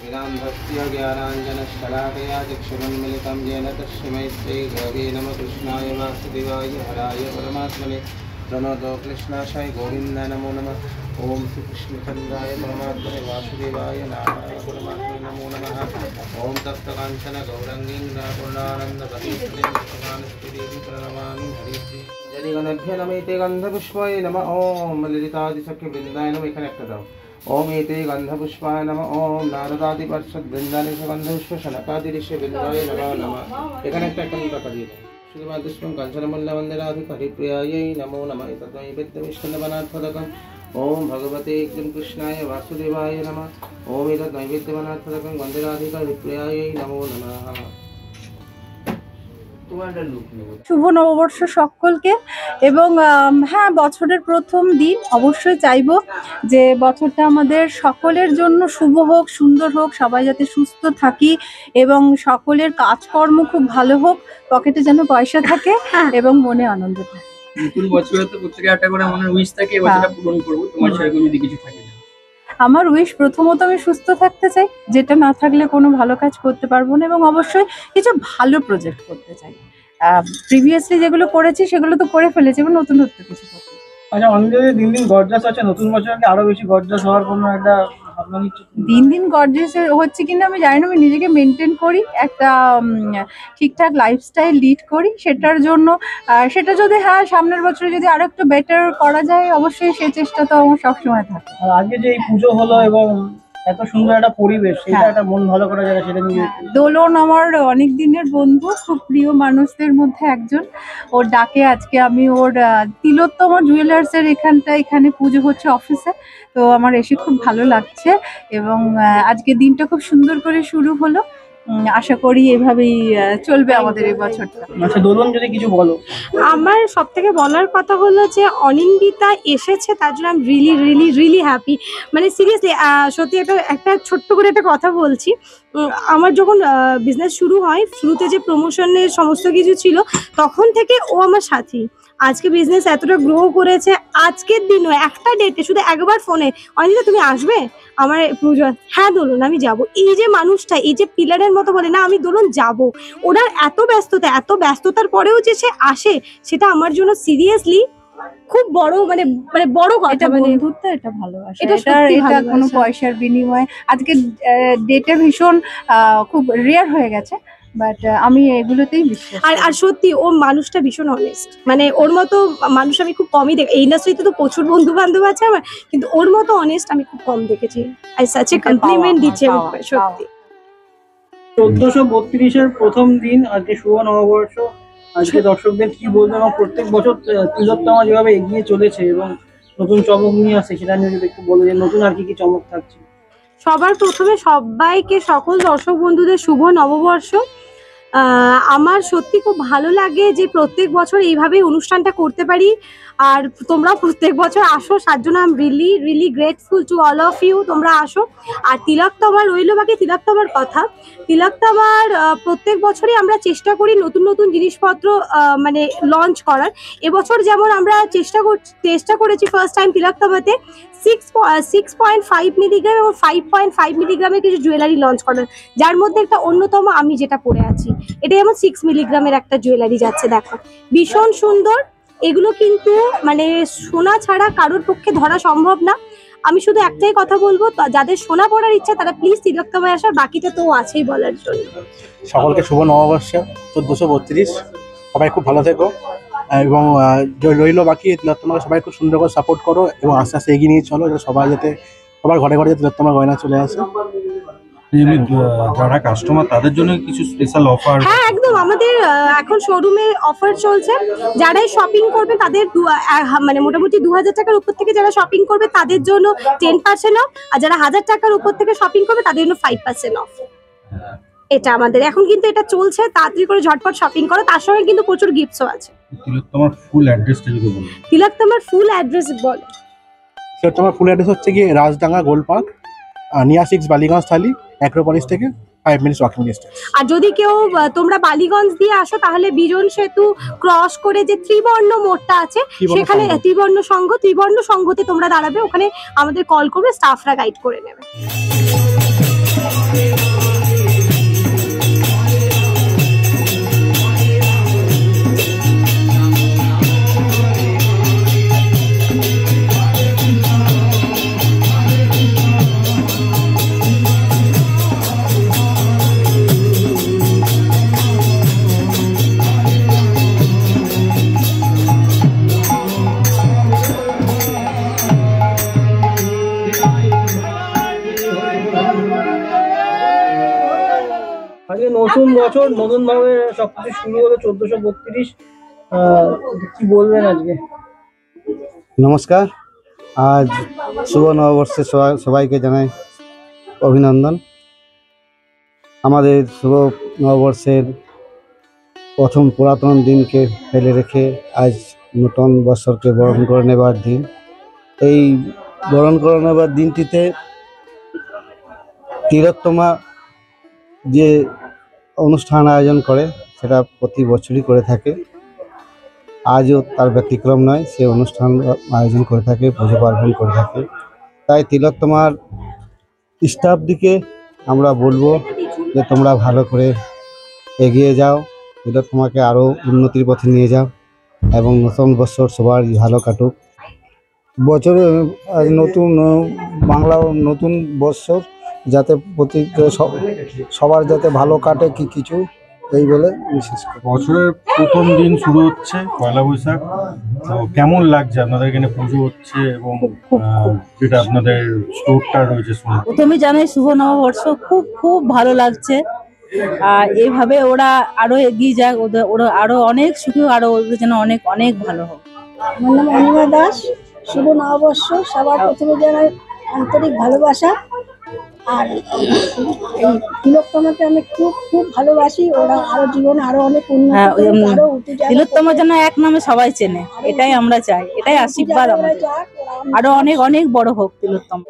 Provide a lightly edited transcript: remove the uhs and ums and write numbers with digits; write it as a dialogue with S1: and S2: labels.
S1: विदान्धस्य ज्ञानाञ्जनशलाकया चक्षुरुन्मिलितं येन तस्मै श्रीगुरवे नमः। कृष्णाय वासुदेवाय हराय परमात्मने प्रणतो कृष्णाशाय गोविन्दाय नमो नमः। ओम श्री कृष्णचन्द्राय परमात्मने वासुदेवाय नारायणाय परमात्मने नमो नमः। ओम तप्तकाञ्चन गौरङ्गीं पूर्णानन्दवतीं देवीं प्रणमामि हरिप्रिये। जलिगणभ्यो नमैते गन्धपुष्पाय नमः। ओम ललितादिसख्यवृन्दाय नमः। এখানে একটা দাও। ओम एते गन्धपुष्पाय नमः। ओम नारदादिपर्षद्वृन्दाय गन्धपुष्प शनकादिऋषि वृन्दाय नमः। এখানে একটা টাকা দিয়ে দাও। श्रीमादुष्पं काञ्चनमल्लवन्दनाधिक हरिप्रियायै नमो नमः। तद्वै विद्यमिष्टन्नवनार्थदकम्। ओम भगवते कृष्णाय वासुदेवाय नमः। ओम एतद् नैवेद्यवनार्थदकं वन्दनाधिक हरिप्रियायै नमो नमः।
S2: শুভ নববর্ষ সকলকে। এবং হ্যাঁ, বছরের প্রথম দিন অবশ্যই চাইবো যে বছরটা আমাদের সকলের জন্য শুভ হোক, সুন্দর হোক, সবাই যাতে সুস্থ থাকি এবং সকলের কাজকর্ম খুব ভালো হোক, পকেটে যেন পয়সা থাকে এবং মনে আনন্দ থাকে।
S3: নতুন বছরে তো প্রত্যেকের একটা করে মনের উইশ থাকে, এবছরটা পূরণ করব। তোমার সেরকম যদি কিছু থাকে?
S2: আমার উইশ প্রথমত আমি সুস্থ থাকতে চাই, যেটা না থাকলে কোনো ভালো কাজ করতে পারবো না, এবং অবশ্যই কিছু ভালো প্রজেক্ট করতে চাই। প্রিভিয়াসলি যেগুলো করেছি সেগুলো তো করে ফেলেছি, এবং নতুনত্ব কিছু করতে চাই।
S4: আচ্ছা, অনেক দিন দিন গর্জাস আছে, নতুন বছরকে আরো বেশি গর্জাস হওয়ার কোনো একটা ভাবনা নিচ্ছে?
S2: দিন দিন গর্জাস হচ্ছে কিনা আমি জানি না, আমি নিজেকে মেনটেন করি, একটা ঠিকঠাক লাইফস্টাইল লিড করি। সেটার জন্য সেটা যদি সামনের বছরে যদি আরো একটু বেটার করা যায়, অবশ্যই সে চেষ্টা তো আমার সবসময় থাকে।
S4: আর আজকে যে এই পুজো হলো এবং এত সুন্দর একটা পরিবেশ, সেটা একটা মন ভালো করা যায়, সেটা নিয়ে।
S2: দোলন আমার অনেক দিনের বন্ধু, খুব প্রিয় মানুষদের মধ্যে একজন। ওর ডাকে আজকে আমি ওর তিলোত্তম জুয়েলার্সের এখানে পুজো হচ্ছে অফিসে, তো আমার এসে খুব ভালো লাগছে। এবং আজকে দিনটা খুব সুন্দর করে শুরু হলো। আশা করি এভাবেই চলবে আমাদের এই বছরটা।
S4: আচ্ছা, দোলন যদি কিছু বলো।
S5: আমার সব থেকে বলার কথা হলো যে অনিন্দিতা এসেছে, তার জন্য আমি রিয়েলি হ্যাপি। মানে সিরিয়াসলি সত্যি একটা ছোট্ট করে একটা কথা বলছি। আমার যখন বিজনেস শুরু হয়, শুরুতে যে প্রমোশনের সমস্ত কিছু ছিল, তখন থেকে ও আমার সাথী। আজকে বিজনেস এতটা গ্রো করেছে, আজকের দিনও একটা ডেটে শুধু একবার ফোনে, অনিতা তুমি আসবে আমার পুজো? হ্যাঁ দোলন আমি যাব। এই যে মানুষটা, এই যে পিলারের মতো বলে না আমি দোলন যাব, ওনার এত ব্যস্ততার পরেও যে সে আসে, সেটা আমার জন্য সিরিয়াসলি খুব বড় মানে বড় কথা।
S2: বন্ধুত্ব, এটা ভালোবাসা, এটা কোনো পয়সার বিনিময়ে আজকে ডেটে ভীষণ খুব রেয়ার হয়ে গেছে, বাট আমি এগুলোতেই বিশ্বাস।
S5: আর সত্যি ও মানুষটা ভীষণ অনেস্ট, মানে ওর মতো মানুষ আমি খুব কমই দেখি। এই ইন্ডাস্ট্রিতে তো প্রচুর বন্ধু বান্ধব আছে আমার, কিন্তু ওর মতো অনেস্ট আমি খুব কম দেখেছি। আই সাচ এ কমপ্লিমেন্ট দিচ্ছে সত্যি।
S4: 1432-এর প্রথম দিন, আজকে শুভ নববর্ষ। আজকে দর্শকদের কি বলবো, এবং প্রত্যেক বছর তিলোত্তমা যেভাবে এগিয়ে চলেছে এবং নতুন চমক নিয়ে আসে, সেটা নিয়ে যদি একটু বলো যে নতুন আর কি চমক থাকছে।
S5: সবার প্রথমে সবাইকে, সকল দর্শক বন্ধুদের শুভ নববর্ষ। আমার সত্যি খুব ভালো লাগে যে প্রত্যেক বছর এইভাবেই অনুষ্ঠানটা করতে পারি, আর তোমরা প্রত্যেক বছর আসো, তার জন্য I am really grateful to all of you. তোমরা আসো। আর তিলোত্তমা রইল বাকি তিলোত্তমার কথা। তিলোত্তমার প্রত্যেক বছরই আমরা চেষ্টা করি নতুন নতুন জিনিসপত্র মানে লঞ্চ করার। এবছর যেমন আমরা চেষ্টা করেছি ফার্স্ট টাইম তিলোত্তমাতে 6.5 মিলিগ্রাম এবং 5.5 মিলিগ্রামের কিছু জুয়েলারি লঞ্চ করার, যার মধ্যে একটা অন্যতম আমি যেটা পরে আছি, এটা যেমন 6 মিলিগ্রামের একটা জুয়েলারি যাচ্ছে, দেখো ভীষণ সুন্দর। এগুলো কিন্তু মানে সোনা ছাড়া কারোর পক্ষে ধরা সম্ভব না। আমি শুধু একটাই কথা বলবো, যাদের সোনা পড়ার ইচ্ছা তারা প্লিজ তিলোত্তমায় আসার, বাকিটা তো আছেই বলার জন্য।
S6: সকলকে শুভ নববর্ষ 1432। সবাই খুব ভালো থেকো, এবং রইল বাকি তিলোত্তমাকে সবাই খুব সুন্দর করে সাপোর্ট করো এবং আস্তে আস্তে এগিয়ে নিয়ে চলো, সবাই যাতে সবার ঘরে ঘরে তিলোত্তমার গয়না চলে আসে।
S7: যারা কাস্টমার তাদের জন্য কিছু স্পেশাল অফার?
S5: হ্যাঁ একদম, আমাদের এখন শোরুমে অফার চলছে। যারাই শপিং করবে তাদের মানে মোটামুটি 2000 টাকার উপর থেকে যারা শপিং করবে তাদের জন্য 10% অফ, আর যারা 1000 টাকার উপর থেকে শপিং করবে তাদের জন্য 5% অফ। এটা আমাদের এখন কিন্তু এটা চলছে, তাড়াতাড়ি করে ঝটপট শপিং করো। তার সঙ্গে কিন্তু প্রচুর গিফটসও আছে।
S7: তিলোত্তমার ফুল অ্যাড্রেসটা যদি বলো।
S5: তিলোত্তমার ফুল অ্যাড্রেস বলো।
S6: তিলোত্তমার ফুল অ্যাড্রেস হচ্ছে কি রাজডাঙ্গা গোল পার্ক, নিয়ার 6 বালিগঞ্জ থালি, অ্যাক্রোপলিস থেকে 5 মিনিটস ওয়াকিং ডিস্টেন্স।
S5: আর যদি কেউ তোমরা বালিগঞ্জ দিয়ে আসো, তাহলে বিজন সেতু ক্রস করে যে ত্রিবর্ণ মোড়টা আছে, সেখানে ত্রিবর্ণ সংঘতে তোমরা দাঁড়াবে, ওখানে আমাদের কল করবে, স্টাফরা গাইড করে নেবে।
S4: আজকে নতুন বছর, নতুন ভাবে সবকিছু শুরু হলো 1432। কি বলবেন আজকে?
S8: নমস্কার, আজ শুভ নববর্ষে সবাইকে জানাই অভিনন্দন। আমাদের শুভ নববর্ষের প্রথম পুরাতন দিনকে ফেলে রেখে আজ নতুন বছরকে বরণ করে নেবার দিন। এই বরণ করে নেবার দিনটিতে তিলোত্তমা যে অনুষ্ঠান আয়োজন করে সেটা প্রতি বছরই করে থাকে, আজও তার ব্যতিক্রম নয়। সে অনুষ্ঠান আয়োজন করে থাকে, পুজো পার্বণ করে থাকে। তাই তিলোত্তমার স্টাফদিকে আমরা বলবো যে তোমরা ভালো করে এগিয়ে যাও, তিলোত্তমাকে আরও উন্নতির পথে নিয়ে যাও এবং নতুন বছর সবার ভালো কাটুক। বছরে আজ নতুন বাংলা নতুন বছর, যাতে প্রতি সবার যাতে ভালো কাটে কিছু, এই বলে বিশেষ করে।
S7: বছরের প্রথম দিন শুরু হচ্ছে পয়লা বৈশাখ, তো কেমন লাগছে আপনাদের এখানে পুজো হচ্ছে এবং যেটা আপনাদের স্টোরটা রয়েছে?
S9: প্রথমে জানাই শুভ নববর্ষ, খুব খুব ভালো লাগছে। আর এইভাবে ওরা আরো এগিয়ে যাক, ওরা আরো অনেক সুখী, আরো ওদের যেন অনেক অনেক ভালো হোক।
S10: আমার নাম অনিমা দাস। শুভ নববর্ষ, সবার প্রথমে জানাই আন্তরিক ভালোবাসা। আর এই তিলোত্তমাকে আমি খুব খুব ভালোবাসি। ওরা আরো জীবনে আরো অনেক উন্নতি, আরো উঁচু জায়গায়
S9: তিলোত্তমার জন্য এক নামে সবাই চেনে, এটাই আমরা চাই, এটাই আশীর্বাদ আমাদের, আরো অনেক অনেক বড় হোক তিলোত্তমা।